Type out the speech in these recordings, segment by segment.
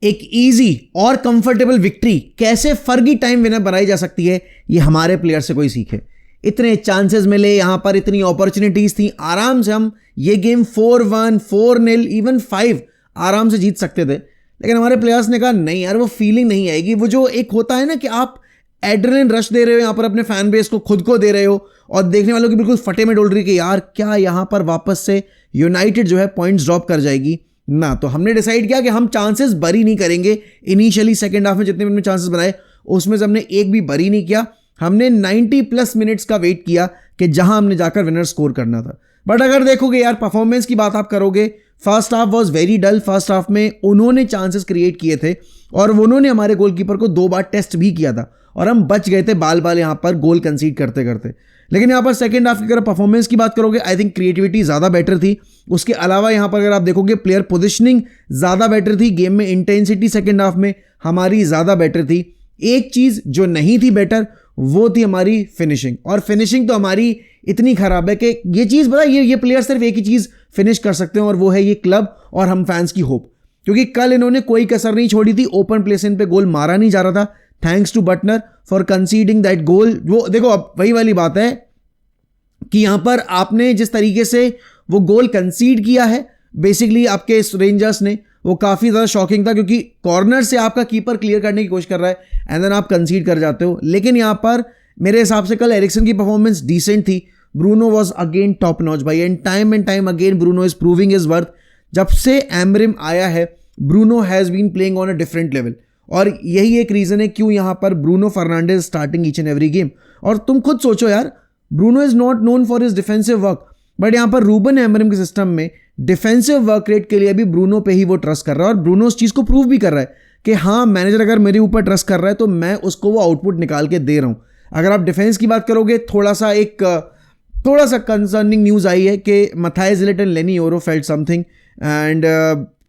एक इजी और comfortable victory कैसे फर्गी टाइम विनर बनाई जा सकती है, ये हमारे प्लेयर से कोई सीखे। इतने चांसेस मिले यहां पर, इतनी अपॉर्चुनिटीज थी, आराम से हम ये गेम 4-1, 4-0, इवन 5 आराम से जीत सकते थे। लेकिन हमारे प्लेयर्स ने कहा नहीं यार, वो फीलिंग नहीं आएगी। वो जो एक होता है ना कि आप एड्रेनलिन रश दे रहे हो यहां पर अपने फैन बेस को, खुद को दे रहे हो, और देखने वालों की बिल्कुल फटे में डोल रही कि यार क्या यहां पर वापस से यूनाइटेड जो है पॉइंट्स ड्रॉप कर जाएगी ना। तो हमने डिसाइड किया कि हम चांसेस बरी नहीं करेंगे। इनिशियली सेकंड हाफ में जितने मिनट में चांसेस बनाए उसमें से हमने एक भी बरी नहीं किया। हमने 90+ मिनट्स का वेट किया कि जहां हमने जाकर विनर स्कोर करना था। बट अगर देखोगे यार, परफॉर्मेंस की बात आप करोगे, first half was very dull. First half में उन्होंने चांसेस क्रिएट किए थे और उन्होंने हमारे गोलकीपर को 2 बार टेस्ट भी किया था और हम बच गए थे बाल बाल यहां पर गोल कंसीड करते करते। लेकिन यहां पर सेकंड हाफ की अगर परफॉर्मेंस की बात करोगे, आई थिंक क्रिएटिविटी ज्यादा बेटर थी। उसके अलावा यहां पर अगर आप देखोगे, प्लेयर पोजिशनिंग ज्यादा बेटर थी। गेम में इंटेंसिटी सेकंड हाफ में हमारी ज्यादा बेटर थी। एक चीज जो नहीं थी बेटर, वो थी हमारी फिनिशिंग। और फिनिशिंग तो हमारी इतनी खराब है कि ये चीज बता, ये प्लेयर सिर्फ एक ही चीज फिनिश कर सकते हैं और वो है ये क्लब और हम फैंस की होप। क्योंकि कल इन्होंने कोई कसर नहीं छोड़ी थी। ओपन प्लेस इन पे गोल मारा नहीं जा रहा था। Thanks to Butner for conceding that goal. वो देखो, अब वही वाली बात है कि यहां पर आपने जिस तरीके से वो गोल कंसीड किया है, बेसिकली आपके रेंजर्स ने, वो काफी ज्यादा शॉकिंग था। क्योंकि कॉर्नर से आपका कीपर क्लियर करने की कोशिश कर रहा है एंड देन आप कंसीड कर जाते हो। लेकिन यहां पर मेरे हिसाब से कल एरिक्सन की परफॉर्मेंस डिसेंट थी। Bruno was again top notch भाई, and time again Bruno is proving his worth. जब से एमरिम आया है, Bruno has been playing on a different level. और यही एक रीजन है क्यों यहां पर Bruno Fernandes starting each and every game. और तुम खुद सोचो यार, Bruno is not known for his defensive work, but यहां पर रूबन एमरिम के सिस्टम में डिफेंसिव वर्क रेट के लिए भी ब्रूनो पे ही वो ट्रस्ट कर रहा है। और ब्रूनो उस चीज को प्रूव भी कर रहा है कि हाँ, मैनेजर अगर मेरे ऊपर ट्रस्ट कर रहा है तो मैं उसको वो आउटपुट निकाल के दे रहा हूं। अगर आप डिफेंस की बात करोगे, थोड़ा सा कंसर्निंग न्यूज आई है कि मैथाइस डिलिट एंड लेनी योरो फेल्ट समथिंग एंड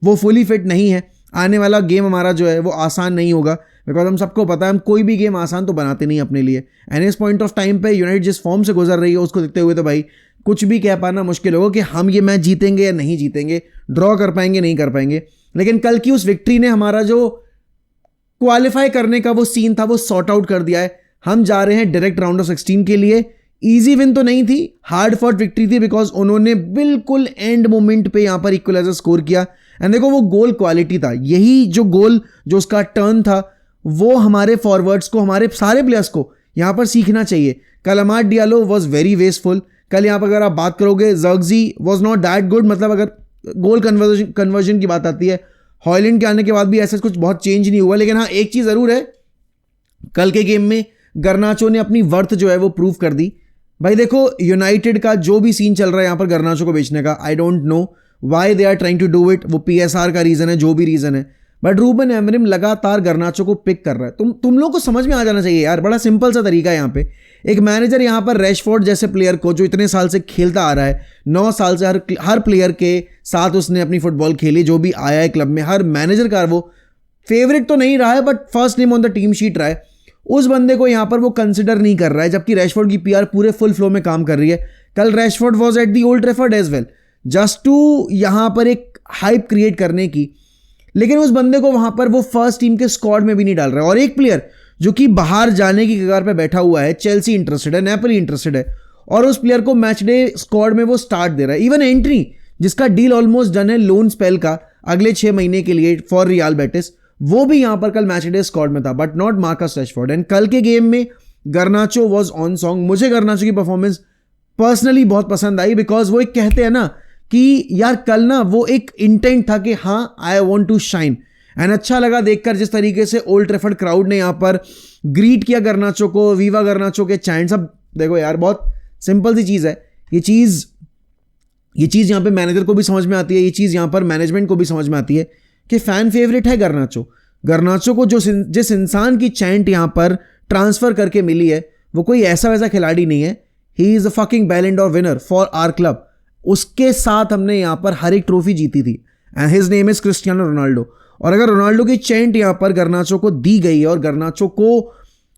वो फुली फिट नहीं है। आने वाला गेम हमारा जो है वो आसान नहीं होगा, बिकॉज हम सबको पता है हम कोई भी गेम आसान तो बनाते नहीं अपने लिए। एंड इस पॉइंट ऑफ टाइम पे यूनाइटेड जिस फॉर्म से गुजर रही है उसको देखते हुए तो भाई कुछ भी कह पाना मुश्किल होगा कि हम ये मैच जीतेंगे या नहीं जीतेंगे, ड्रॉ कर पाएंगे नहीं कर पाएंगे। लेकिन कल की उस विक्ट्री ने हमारा जो क्वालिफाई करने का वो सीन था वो सॉर्ट आउट कर दिया है। हम जा रहे हैं डायरेक्ट राउंड ऑफ 16 के लिए। इजी विन तो नहीं थी, हार्ड फॉट विक्ट्री थी, बिकॉज उन्होंने बिल्कुल एंड मोमेंट पे यहां पर इक्वलाइजर स्कोर किया। एंड देखो, वो गोल क्वालिटी था। यही जो गोल, जो उसका टर्न था, वो हमारे फॉरवर्ड्स को, हमारे सारे प्लेयर्स को यहां पर सीखना चाहिए। कल अमाद डियालो वॉज वेरी वेस्टफुल। कल यहां पर अगर आप बात करोगे, ज़र्गज़ी वॉज नॉट दैट गुड। मतलब अगर गोल कन्वर्जन की बात आती है, हॉयलैंड के आने के बाद भी ऐसा कुछ बहुत चेंज नहीं हुआ। लेकिन हाँ, एक चीज जरूर है, कल के गेम में गर्नाचो ने अपनी वर्थ जो है वो प्रूव कर दी। भाई देखो, यूनाइटेड का जो भी सीन चल रहा है यहां पर गर्नाचो को बेचने का, I don't know why they are trying to do it. वो पीएसआर का रीजन है, जो भी रीजन है, बट रूबन एमरिम लगातार गर्नाचो को पिक कर रहा है। तुम लोग को समझ में आ जाना चाहिए यार, बड़ा सिंपल सा तरीका है यहाँ पे। एक मैनेजर यहां पर रैशफोर्ड जैसे प्लेयर को, जो इतने साल से खेलता आ रहा है, 9 साल से हर प्लेयर के साथ उसने अपनी फुटबॉल खेली, जो भी आया है क्लब में, हर मैनेजर का वो फेवरेट तो नहीं रहा है but first name on the team sheet रहा है। उस बंदे को यहां पर वो कंसिडर नहीं कर रहा है, जबकि रैशफोर्ड की पीआर पूरे फुल फ्लो में काम कर रही है। कल Rashford was at the Old Trafford as well, just to यहां पर एक हाइप क्रिएट करने की। लेकिन उस बंदे को वहां पर वो फर्स्ट टीम के स्क्वाड में भी नहीं डाल रहा है। और एक प्लेयर जो कि बाहर जाने की कगार पे बैठा हुआ है, चेल्सी इंटरेस्टेड है, नेपोली इंटरेस्टेड है, और उस प्लेयर को मैच डे स्क्वाड में वो स्टार्ट दे रहा है। इवन एंट्री, जिसका डील ऑलमोस्ट डन है लोन स्पेल का अगले 6 महीने के लिए फॉर रियल बेटिस, वो भी यहां पर कल मैच डे स्क्वाड में था, but not Marcus Rashford. And कल के गेम में गर्नाचो वॉज ऑन सॉन्ग। मुझे गर्नाचो की परफॉर्मेंस पर्सनली बहुत पसंद आई, बिकॉज वो एक कहते हैं ना कि यार कल ना वो एक इंटेंट था कि हाँ, I want to shine. And अच्छा लगा देखकर जिस तरीके से ओल्ड ट्रैफर्ड क्राउड ने यहां पर ग्रीट किया गर्नाचो को, वीवा गर्नाचो के चैंट सब। देखो यार, बहुत सिंपल सी चीज है ये चीज यहां पे मैनेजर को भी समझ में आती है, ये चीज यहां पर मैनेजमेंट को भी समझ में आती है कि फैन फेवरेट है गर्नाचो को। जो जिस इंसान की चैंट यहां पर ट्रांसफर करके मिली है, वो कोई ऐसा वैसा खिलाड़ी नहीं है। ही इज अ फकिंग बैलन Dar winner for our club. उसके साथ हमने यहां पर हर एक ट्रॉफी जीती थी, and his name is Cristiano Ronaldo. और अगर रोनाल्डो की चैंट यहां पर गर्नाचो को दी गई है और गर्नाचो को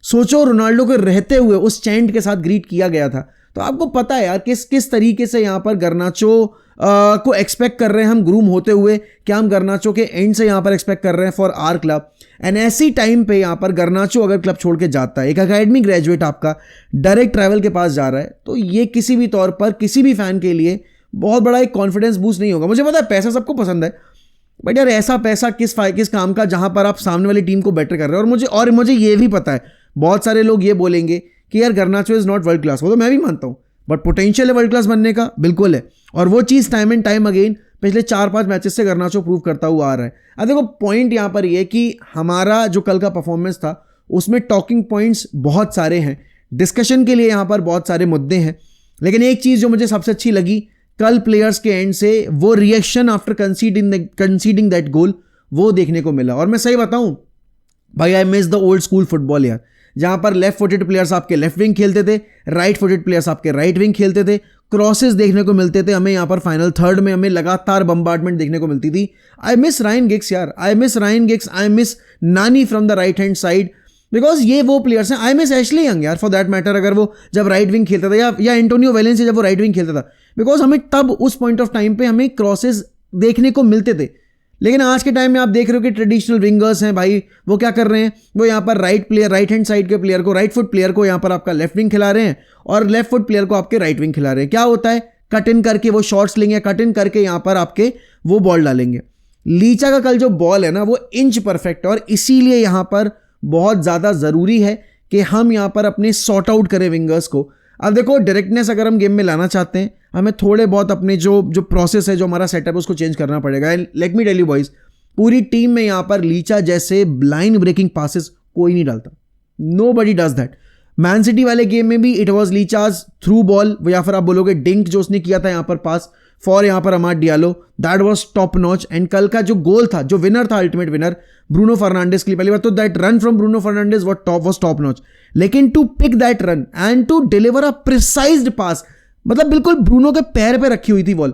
सोचो रोनाल्डो के रहते हुए उस चैंट के साथ ग्रीट किया गया था, तो आपको पता है यार किस किस तरीके से यहाँ पर गर्नाचो को एक्सपेक्ट कर रहे हैं हम ग्रूम होते हुए, क्या हम गर्नाचो के एंड से यहाँ पर एक्सपेक्ट कर रहे हैं फॉर आर क्लब। एंड ऐसी टाइम पे यहाँ पर गर्नाचो अगर क्लब छोड़ के जाता है, एक अकेडमी ग्रेजुएट आपका डायरेक्ट ट्रैवल के पास जा रहा है, तो ये किसी भी तौर पर किसी भी फैन के लिए बहुत बड़ा एक कॉन्फिडेंस बूस्ट नहीं होगा। मुझे पता है पैसा सबको पसंद है, बट यार ऐसा पैसा किस काम का जहां पर आप सामने वाली टीम को बेटर कर रहे हो। और मुझे ये भी पता है बहुत सारे लोग ये बोलेंगे कि यार गर्नाचो इज नॉट वर्ल्ड क्लास, वो तो मैं भी मानता हूं, बट पोटेंशियल है वर्ल्ड क्लास बनने का, बिल्कुल है। और वो चीज़ टाइम एंड टाइम अगेन पिछले 4-5 मैचेस से गर्नाचो प्रूव करता हुआ आ रहा है। अब देखो पॉइंट यहाँ पर ये कि हमारा जो कल का परफॉर्मेंस था उसमें टॉकिंग पॉइंट्स बहुत सारे हैं, डिस्कशन के लिए यहाँ पर बहुत सारे मुद्दे हैं, लेकिन एक चीज़ जो मुझे सबसे अच्छी लगी कल प्लेयर्स के एंड से, वो reaction after conceding that goal, वो देखने को मिला। और मैं सही बताऊं भाई, I miss the old school football यार, जहां पर लेफ्ट फुटेड प्लेयर्स आपके लेफ्ट विंग खेलते थे, राइट फुटेड प्लेयर्स आपके राइट विंग खेलते थे, क्रॉसेस देखने को मिलते थे हमें यहाँ पर फाइनल थर्ड में, हमें लगातार बम्बार्डमेंट देखने को मिलती थी। आई मिस रायन गिग्स यार, आई मिस नानी from the right hand side, because ये वो प्लेयर्स हैं। आई मिस एशली यंग यार फॉर दैट मैटर, अगर वो जब राइट विंग खेलता था, या एंटोनियो वेलेंसिया जब वो राइट विंग खेलता था, बिकॉज हमें तब उस पॉइंट ऑफ टाइम पे हमें क्रॉसेस देखने को मिलते थे। लेकिन आज के टाइम में आप देख रहे हो कि ट्रेडिशनल विंगर्स हैं भाई, वो क्या कर रहे हैं, वो यहाँ पर राइट हैंड साइड के प्लेयर को, राइट फुट प्लेयर को यहाँ पर आपका लेफ्ट विंग खिला रहे हैं, और लेफ्ट फुट प्लेयर को आपके राइट विंग खिला रहे हैं। क्या होता है, कट इन करके वो शॉट्स लेंगे, कट इन करके यहाँ पर आपके वो बॉल डालेंगे। लीचा का कल जो बॉल है ना, वो इंच परफेक्ट है, और इसीलिए यहाँ पर बहुत ज़्यादा ज़रूरी है कि हम यहाँ पर अपने सॉर्ट आउट करें विंगर्स को। अब देखो डायरेक्टनेस अगर हम गेम में लाना चाहते हैं, हमें थोड़े बहुत अपने जो प्रोसेस है, जो हमारा सेटअप है, उसको चेंज करना पड़ेगा। And let me tell you boys, पूरी टीम में यहाँ पर लीचा जैसे ब्लाइंड ब्रेकिंग पासेस कोई नहीं डालता, nobody does that. Man city वाले गेम में भी इट वाज लीचाज थ्रू बॉल, या फिर आप बोलोगे डिंक जो उसने किया था यहाँ पर पास फॉर यहाँ पर Amad Diallo, that was top notch. And कल का जो गोल था, जो विनर था, अल्टीमेट विनर ब्रूनो फर्नांडिस के लिए, पहली बार तो that run from Bruno Fernandes was top notch. लेकिन to pick that run and to deliver a precised pass, मतलब बिल्कुल ब्रूनो के पैर पे रखी हुई थी बॉल,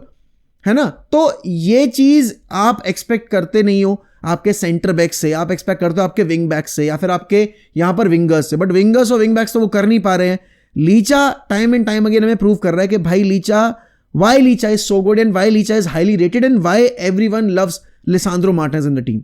है ना। तो ये चीज आप एक्सपेक्ट करते नहीं हो आपके सेंटर बैक से, आप एक्सपेक्ट करते हो आपके विंग बैक से, या फिर आपके यहाँ पर विंगर्स से, बट विंगर्स और विंग बैक्स तो वो कर नहीं पा रहे हैं। Licha time and time again हमें प्रूव कर रहा है कि भाई why Licha is so good and why Licha is highly rated and why everyone loves Lisandro Martinez in the team।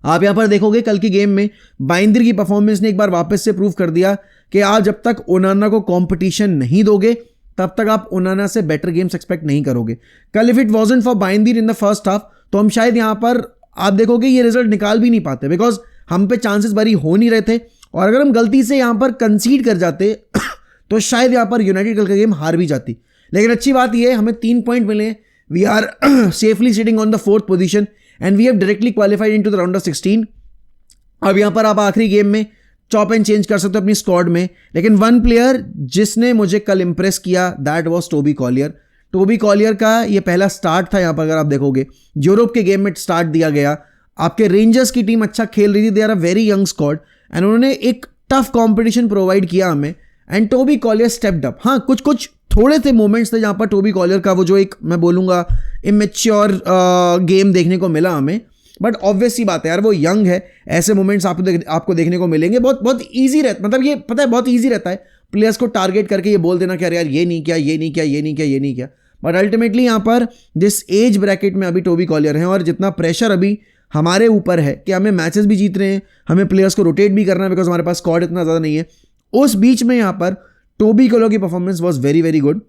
आप यहां पर देखोगे कल की गेम में बाइंदर की परफॉर्मेंस ने एक बार वापस से प्रूव कर दिया कि आप जब तक ओनाना को कंपटीशन नहीं दोगे, तब तक आप ओनाना से बेटर गेम्स एक्सपेक्ट नहीं करोगे। कल if it wasn't for Bayindir in the first half, तो हम शायद यहां पर आप देखोगे ये रिजल्ट निकाल भी नहीं पाते, बिकॉज हम पे चांसेस बरी हो नहीं रहे थे। और अगर हम गलती से यहां पर कंसीड कर जाते तो शायद यहां पर यूनाइटेड कल का गेम हार भी जाती। लेकिन अच्छी बात यह है हमें 3 पॉइंट मिले, we are safely sitting on the 4th position and we have directly qualified into the round of 16। अब यहां पर आप आखिरी गेम में चॉप एंड चेंज कर सकते हो अपनी स्क्वाड में, लेकिन वन प्लेयर जिसने मुझे कल इंप्रेस किया that was Toby Collyer. Toby Collyer का ये पहला स्टार्ट था, यहां पर अगर आप देखोगे यूरोप के गेम में स्टार्ट दिया गया। आपके रेंजर्स की टीम अच्छा खेल रही थी, they are a very young squad, and उन्होंने एक टफ कॉम्पिटिशन प्रोवाइड किया हमें, and Toby Collyer stepped up. हाँ, कुछ थोड़े से मोमेंट्स थे जहां पर टोबी कॉलियर का वो जो एक मैं बोलूंगा इमेच्योर गेम देखने को मिला हमें, बट ऑब्वियस सी बात है यार वो यंग है, ऐसे मोमेंट्स आपको देखने को मिलेंगे। बहुत ईजी रहता, मतलब ये पता है बहुत ईजी रहता है प्लेयर्स को टारगेट करके ये बोल देना कि यार ये नहीं किया, ये नहीं किया, ये नहीं किया, ये नहीं किया, बट अल्टीमेटली यहाँ पर जिस एज ब्रैकेट में अभी टोबी कॉलियर हैं और जितना प्रेशर अभी हमारे ऊपर है कि हमें मैचेस भी जीत रहे हैं, हमें प्लेयर्स को रोटेट भी करना है बिकॉज हमारे पास स्क्वाड इतना ज़्यादा नहीं है, उस बीच में यहाँ पर टोबी कॉलियर की performance was very very good.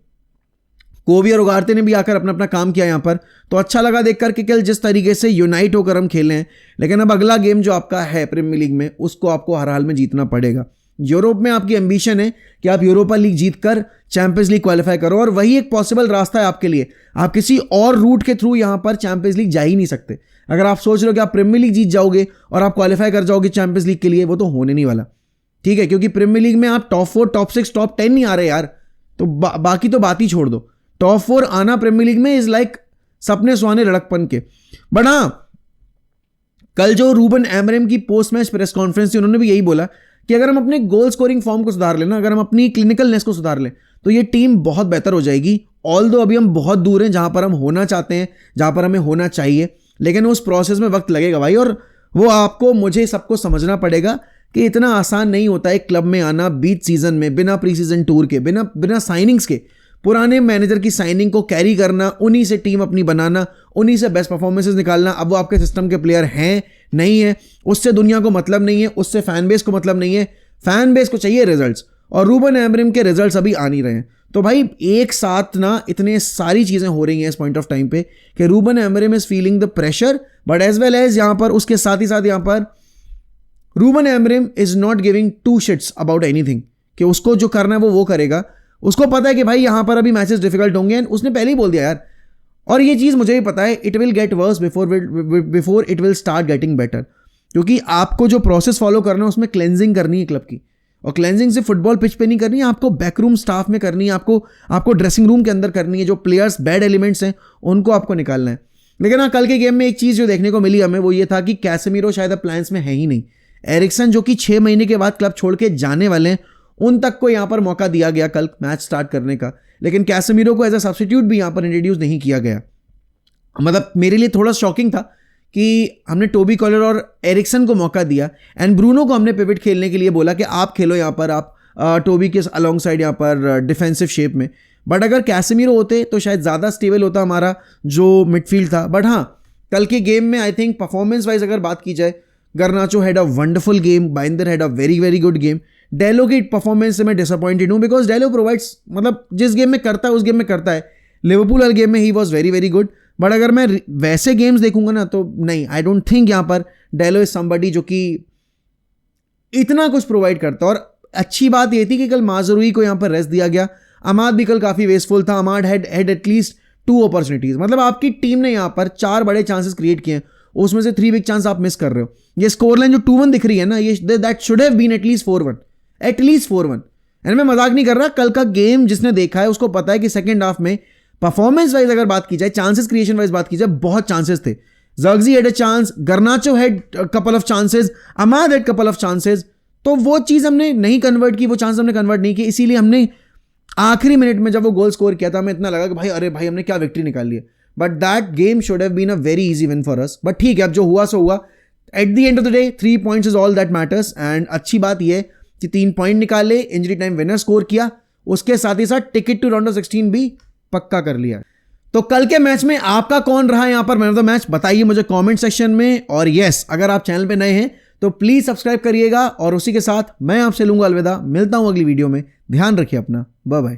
Kobbie और उगारते ने भी आकर अपना अपना काम किया यहाँ पर, तो अच्छा लगा देखकर कि कल जिस तरीके से यूनाइट होकर हम खेले हैं। लेकिन अब अगला गेम जो आपका है प्रीमियर लीग में, उसको आपको हर हाल में जीतना पड़ेगा। यूरोप में आपकी एम्बिशन है कि आप यूरोपा लीग जीतकर चैंपियंस लीग क्वालिफाई करो, और वही एक पॉसिबल रास्ता है आपके लिए। आप किसी और रूट के थ्रू यहाँ पर चैंपियंस लीग जा ही नहीं सकते। अगर आप सोच रहे हो कि आप प्रीमियर लीग जीत जाओगे और आप क्वालिफाई कर जाओगे चैंपियंस लीग के लिए, वो तो होने नहीं वाला, ठीक है, क्योंकि प्रीमियर लीग में आप टॉप 4, टॉप 6, टॉप 10 नहीं आ रहे यार, तो बाकी तो बात ही छोड़ दो। टॉप 4 आना प्रीमियर लीग में इज लाइक सपने सुहाने लड़कपन के। बट हाँ, कल जो रूबन एमरेम की पोस्ट मैच प्रेस कॉन्फ्रेंस थी, उन्होंने भी यही बोला कि अगर हम अपने गोल स्कोरिंग फॉर्म को सुधार लें ना, अगर हम अपनी क्लिनिकलनेस को सुधार लें, तो ये टीम बहुत बेहतर हो जाएगी। ऑल्दो अभी हम बहुत दूर हैं जहां पर हम होना चाहते हैं, जहां पर हमें होना चाहिए, लेकिन उस प्रोसेस में वक्त लगेगा भाई, और वो आपको मुझे सबको समझना पड़ेगा कि इतना आसान नहीं होता है क्लब में आना बीच सीजन में, बिना प्री सीजन टूर के, बिना साइनिंग्स के, पुराने मैनेजर की साइनिंग को कैरी करना, उन्हीं से टीम अपनी बनाना, उन्हीं से बेस्ट परफॉर्मेंसेस निकालना। अब वो आपके सिस्टम के प्लेयर हैं नहीं है, उससे दुनिया को मतलब नहीं है, उससे फैन बेस को मतलब नहीं है। फैन बेस को चाहिए रिजल्ट्स, और रूबन एमरिम के रिजल्ट्स अभी आ नहीं रहे हैं। तो भाई एक साथ ना इतने सारी चीज़ें हो रही हैं इस पॉइंट ऑफ टाइम पे कि Ruben Amorim is feeling the pressure, but as well as यहाँ पर उसके साथ ही साथ यहाँ पर Ruben Amorim is not giving two shits about anything, कि उसको जो करना है वो करेगा। उसको पता है कि भाई यहाँ पर अभी मैचेस डिफिकल्ट होंगे, एंड उसने पहले ही बोल दिया यार। और ये चीज़ मुझे भी पता है, it will get worse before it will start getting better, क्योंकि आपको जो प्रोसेस फॉलो करना है उसमें क्लेंजिंग करनी है क्लब की, और क्लेंजिंग से फुटबॉल पिच पे नहीं करनी है, आपको बैकरूम स्टाफ में करनी है, आपको ड्रेसिंग रूम के अंदर करनी है। जो प्लेयर्स बैड एलिमेंट्स हैं उनको आपको निकालना है। लेकिन हाँ, कल के गेम में एक चीज़ जो देखने को मिली हमें वो ये था कि कैसेमीरो शायद अब प्लान्स में है ही नहीं। एरिक्सन जो कि 6 महीने के बाद क्लब छोड़ के जाने वाले हैं, उन तक को यहाँ पर मौका दिया गया कल मैच स्टार्ट करने का, लेकिन कैसेमीरो को एज अ सब्स्टिट्यूट भी यहाँ पर इंट्रोड्यूस नहीं किया गया। मतलब मेरे लिए थोड़ा शॉकिंग था कि हमने टोबी कॉलर और एरिक्सन को मौका दिया, एंड ब्रूनो को हमने पिवट खेलने के लिए बोला कि आप खेलो यहाँ पर, आप टोबी के अलॉन्ग साइड यहाँ पर डिफेंसिव शेप में। बट अगर कैसेमीरो होते तो शायद ज़्यादा स्टेबल होता हमारा जो मिडफील्ड था। बट हाँ, कल के गेम में आई थिंक परफॉर्मेंस वाइज अगर बात की जाए, Garnacho had a wonderful game, Bayindir had a very very good game. Dalot की परफॉर्मेंस से मैं डिसअपॉइंटेड हूँ, बिकॉज डेलो प्रोवाइड्स, मतलब जिस गेम में करता है उस गेम में करता है। लिवरपूल वाले गेम में he was very very good, but अगर मैं वैसे गेम्स देखूंगा ना तो नहीं, आई डोंट थिंक यहाँ पर डेलो इज समबडी जो कि इतना कुछ प्रोवाइड करता। और अच्छी बात ये थी कि कल माजरूई को यहाँ पर रेस्ट दिया गया। अमाद भी कल काफ़ी वेस्टफुल था। अमाद हैड एटलीस्ट 2 अपॉर्चुनिटीज, मतलब आपकी टीम ने यहाँ पर 4 बड़े चांसेस क्रिएट किए हैं, उसमें से 3 बिग चांस आप मिस कर रहे हो। ये स्कोर लाइन जो 2-1 दिख रही है ना, ये that should have been at least 4-1, at least 4-1। And मैं मजाक नहीं कर रहा, कल का गेम जिसने देखा है उसको पता है कि सेकेंड हाफ में परफॉर्मेंस वाइज अगर बात की जाए, चांसेस क्रिएशन वाइज बात की जाए, बहुत चांसेस थे। Zirkzee had a chance, Garnacho had couple of chances, Amad had couple of chances. तो वो चीज़ हमने नहीं कन्वर्ट की, वो चांस हमने कन्वर्ट नहीं की, इसीलिए हमने आखिरी मिनट में जब वो गोल स्कोर किया था हमें इतना लगा कि भाई अरे भाई हमने क्या विक्ट्री निकाल ली है। But that game should have been a very easy win for us. But ठीक है, अब जो हुआ सो हुआ। At the end of the day 3 points is all that matters. And अच्छी बात यह कि 3 पॉइंट निकाले, इंजरी टाइम विनर स्कोर किया, उसके साथ ही साथ टिकट टू राउंड ऑफ 16 भी पक्का कर लिया। तो कल के मैच में आपका कौन रहा यहां पर मैन ऑफ द मैच, बताइए मुझे कमेंट सेक्शन में। और यस, अगर आप चैनल पे नए हैं तो प्लीज सब्सक्राइब करिएगा। और उसी के साथ मैं आपसे लूंगा अलविदा, मिलता हूं अगली वीडियो में। ध्यान रखिए अपना, बाय बाय।